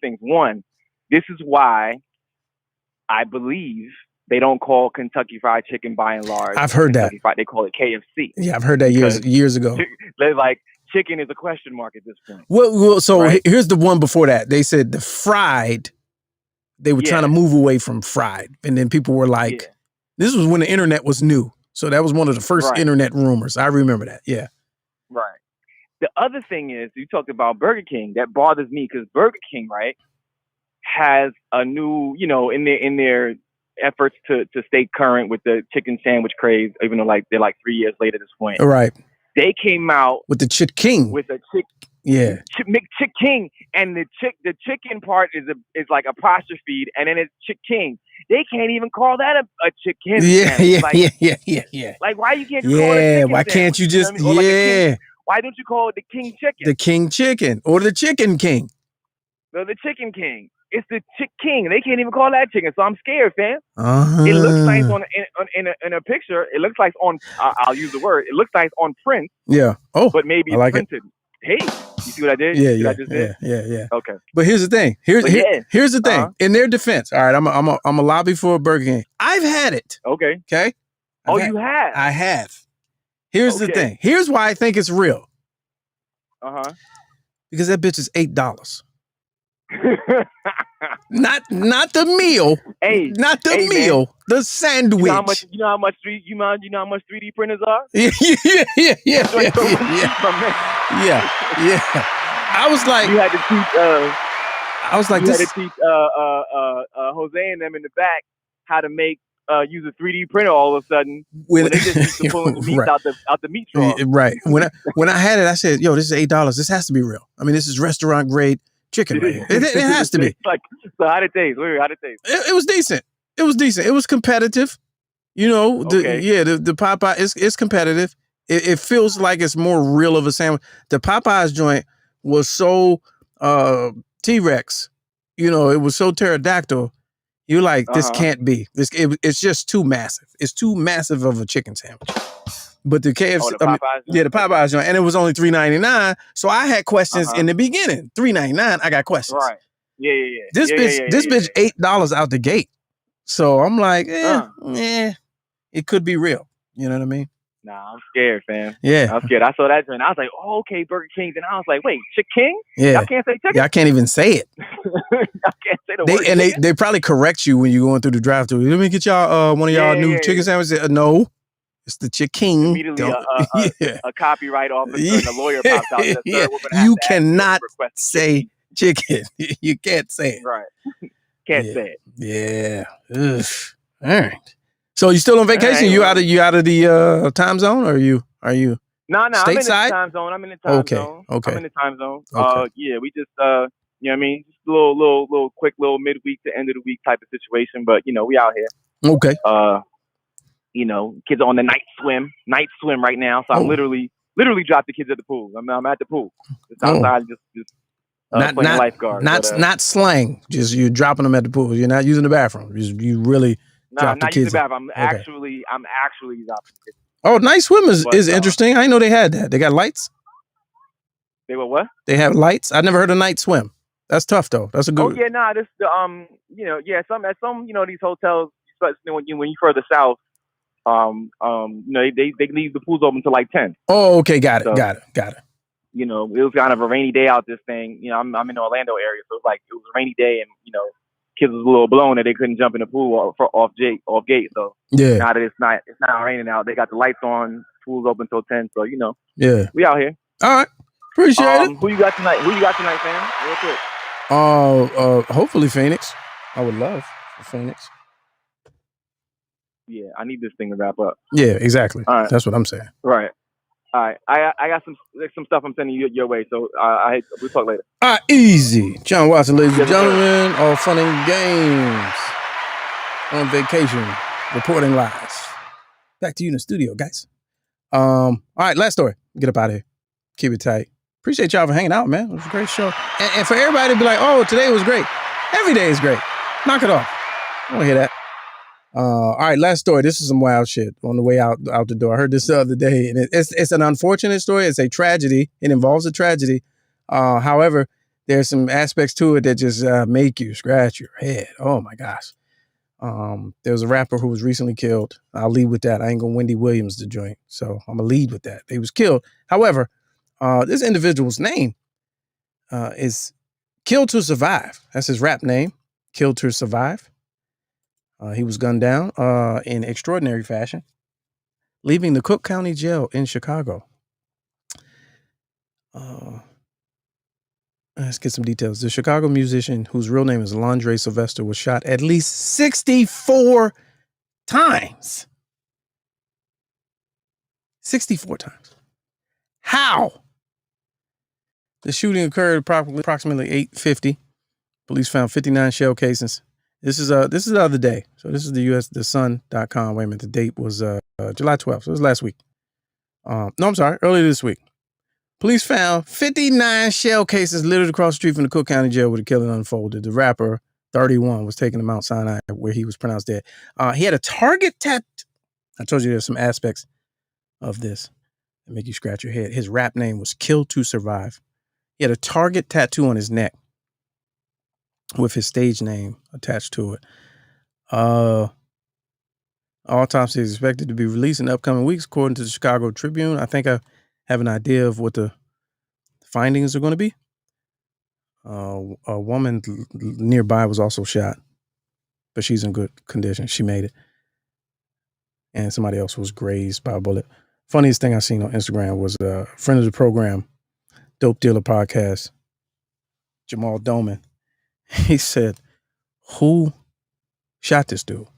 things. One, this is why I believe they don't call Kentucky Fried Chicken by and large. I've heard that. They call it KFC. Yeah, I've heard that years ago. They're like, chicken is a question mark at this point. Well, so right? Here's the one before that. They said the fried, they were trying to move away from fried. And then people were like, this was when the internet was new. So that was one of the first internet rumors. I remember that. Yeah. Right. The other thing is, you talked about Burger King. That bothers me because Burger King, right, has a new, in their efforts to stay current with the chicken sandwich craze, even though they're 3 years later at this point. Right. They came out with the Chick King. With a chick. Yeah. Chick King, and the chicken part is like apostrophe, and then it's Chick King. They can't even call that a chicken. Yeah. Like, why you can't call it a chicken why can't you just why don't you call it the King Chicken? The King Chicken or the Chicken King? No, the Chicken King. It's the Chick King. They can't even call that chicken. So I'm scared, fam. Uh-huh. It looks nice in a picture. It looks like on. I'll use the word. It looks nice on print. Yeah. Oh, but maybe it's printed. Hey, you see what I did? Yeah. Okay. But here's the thing. Here's the thing. In their defense, all right, I'm a lobby for Burger King. I've had it. Okay. Okay. You have? I have. Here's the thing. Here's why I think it's real. Because that bitch is $8. not the meal. Hey, not the meal. Man. The sandwich. You know how much 3D printers are? Yeah. I was like, you had to teach. I was like, you had to teach Jose and them in the back how to make use a 3D printer all of a sudden when they just used to pulling the meat out the meat drawer. Right. When I had it, I said, "Yo, this is $8. This has to be real. I mean, this is restaurant grade chicken. Right here. It has to be." So how did it taste? How did it taste? It was decent. It was competitive. The Popeye is competitive. It feels like it's more real of a sandwich. The Popeyes joint was so T-Rex. It was so pterodactyl. You're like, this can't be. It's just too massive. It's too massive of a chicken sandwich. But the KFC, the Popeyes joint, and it was only $3.99. So I had questions in the beginning. $3.99, I got questions. Right. Yeah. This bitch $8 out the gate. So I'm like, it could be real. You know what I mean? Nah, I'm scared, fam. Yeah. I'm scared. I saw that and I was like, oh, okay, Burger King. Then I was like, wait, Chick King? Yeah. I can't say chicken. Yeah, I can't even say it. I can't say the word. And they probably correct you when you're going through the drive-thru. Let me get y'all one of y'all new chicken sandwiches. No, it's the Chick King. Immediately a copyright officer and a lawyer pops out. And says, you cannot say chicken. You can't say it. Right. Can't say it. Yeah. Ugh. All right. So you still on vacation? You out of the time zone, or are you? No, I'm in the stateside? time zone. I'm in the time zone. Okay. I'm in the time zone. Okay. We just you know what I mean? Just a little quick little midweek to end of the week type of situation, but we out here. Okay. Kids are on the night swim right now. So I'm literally dropped the kids at the pool. I'm at the pool. Just outside just playing lifeguard. Not slang. Just you're dropping them at the pool. You're not using the bathroom. You really I'm drop the not kids. using the bathroom. I'm actually dropping the kids. Oh, night swim is interesting. I didn't know they had that. They got lights? They were what? They have lights? I never heard of night swim. That's tough though. That's a good. Oh yeah, this some these hotels, especially when you further south, they leave the pools open until like 10. Oh, okay, got it. It was kind of a rainy day out this thing. I'm in the Orlando area, so it was a rainy day, and kids was a little blown that they couldn't jump in the pool off gate. So now that it's not raining out, they got the lights on, pools open till 10. So we out here. All right, appreciate it. Who you got tonight? Fam? Real quick. Hopefully Phoenix. I would love for Phoenix. Yeah, I need this thing to wrap up. Yeah, exactly. All right. That's what I'm saying. Right. All right. I got some stuff I'm sending you your way. So we'll talk later. All right, easy. John Watson, ladies and gentlemen, all fun and games. On vacation, reporting live. Back to you in the studio, guys. All right, last story. Get up out of here. Keep it tight. Appreciate y'all for hanging out, man. It was a great show. And for everybody to be like, oh, today was great. Every day is great. Knock it off. I want to hear that. All right, last story. This is some wild shit on the way out the door. I heard this the other day, and it's an unfortunate story. It's a tragedy. It involves a tragedy. However, there's some aspects to it that just make you scratch your head. Oh my gosh. There was a rapper who was recently killed. I'll lead with that. I ain't gonna Wendy Williams the joint, so I'm gonna lead with that. He was killed. However, this individual's name is Kill to Survive. That's his rap name, Kill to Survive. He was gunned down in extraordinary fashion, leaving the Cook County Jail in Chicago. Let's get some details. The Chicago musician, whose real name is Londre Sylvester, was shot at least 64 times. 64 times. How? The shooting occurred approximately 8:50. Police found 59 shell casings. This is the other day. So this is the Sun.com. Wait a minute. The date was July 12th. So it was last week. No, I'm sorry. Earlier this week. Police found 59 shell cases littered across the street from the Cook County Jail where the killing unfolded. The rapper, 31, was taken to Mount Sinai where he was pronounced dead. He had a target tattoo. I told you there's some aspects of this that make you scratch your head. His rap name was Kill to Survive. He had a target tattoo on his neck with his stage name attached to it. Autopsy is expected to be released in the upcoming weeks, according to the Chicago Tribune. I think I have an idea of what the findings are going to be. A woman nearby was also shot, but she's in good condition. She made it. And somebody else was grazed by a bullet. Funniest thing I seen on Instagram was a friend of the program, Dope Dealer Podcast, Jamal Doman. He said, who shot this dude?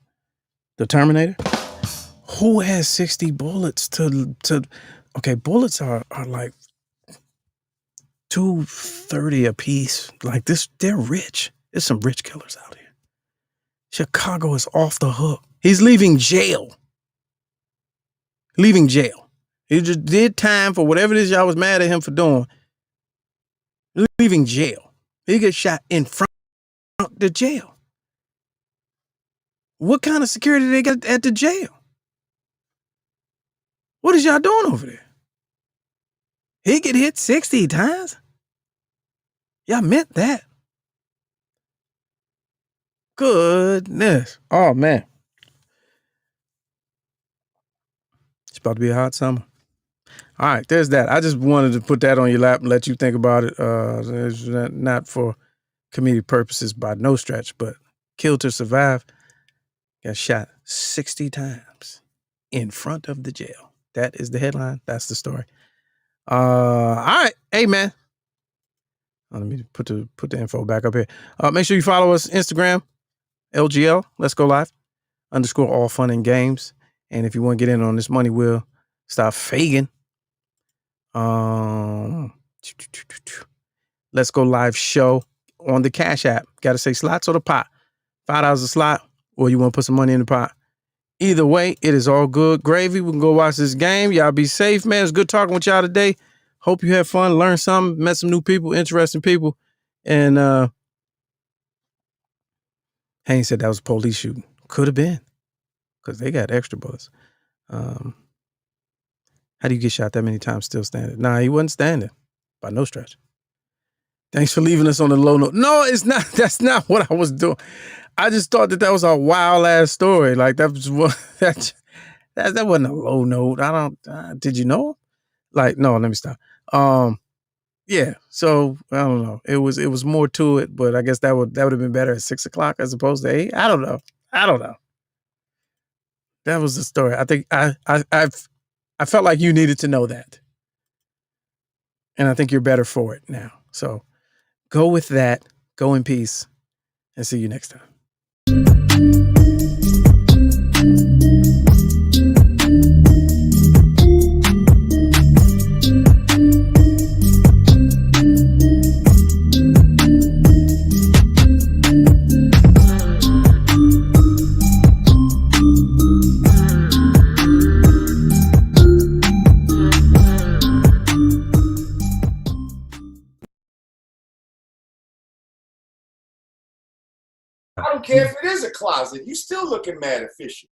The Terminator? Who has 60 bullets to okay, bullets are like $230 a piece. Like this, they're rich. There's some rich killers out here. Chicago is off the hook. He's leaving jail. Leaving jail. He just did time for whatever it is y'all was mad at him for doing. Leaving jail. He gets shot in front of the jail. What kind of security they got at the jail? What is y'all doing over there? He get hit 60 times? Y'all meant that. Goodness. Oh, man. It's about to be a hot summer. All right, there's that. I just wanted to put that on your lap and let you think about it. It's not for comedic purposes by no stretch, but Kill to Survive got shot 60 times in front of the jail. That is the headline. That's the story. All right. Hey, man. Let me put the info back up here. Make sure you follow us Instagram, LGL, Let's Go Live, _ all fun and games. And if you want to get in on this money wheel, stop fagging. Let's Go Live Show on the Cash App. Got to say slots or the pot. $5 a slot, or you want to put some money in the pot. Either way, it is all good. Gravy, we can go watch this game. Y'all be safe, man. It's good talking with y'all today. Hope you had fun, learned something, met some new people, interesting people. And Haynes said that was a police shooting. Could have been, because they got extra bullets. How do you get shot that many times still standing? Nah, he wasn't standing by no stretch. Thanks for leaving us on the low note. No, it's not. That's not what I was doing. I just thought that was a wild ass story. Like that was what that wasn't a low note. I don't. Did you know? Like no. Let me stop. Yeah. So I don't know. It was more to it, but I guess that would have been better at 6 o'clock as opposed to 8. I don't know. That was the story. I think I felt like you needed to know that, and I think you're better for it now. So go with that. Go in peace and see you next time. I don't care if it is a closet. You still looking mad efficient.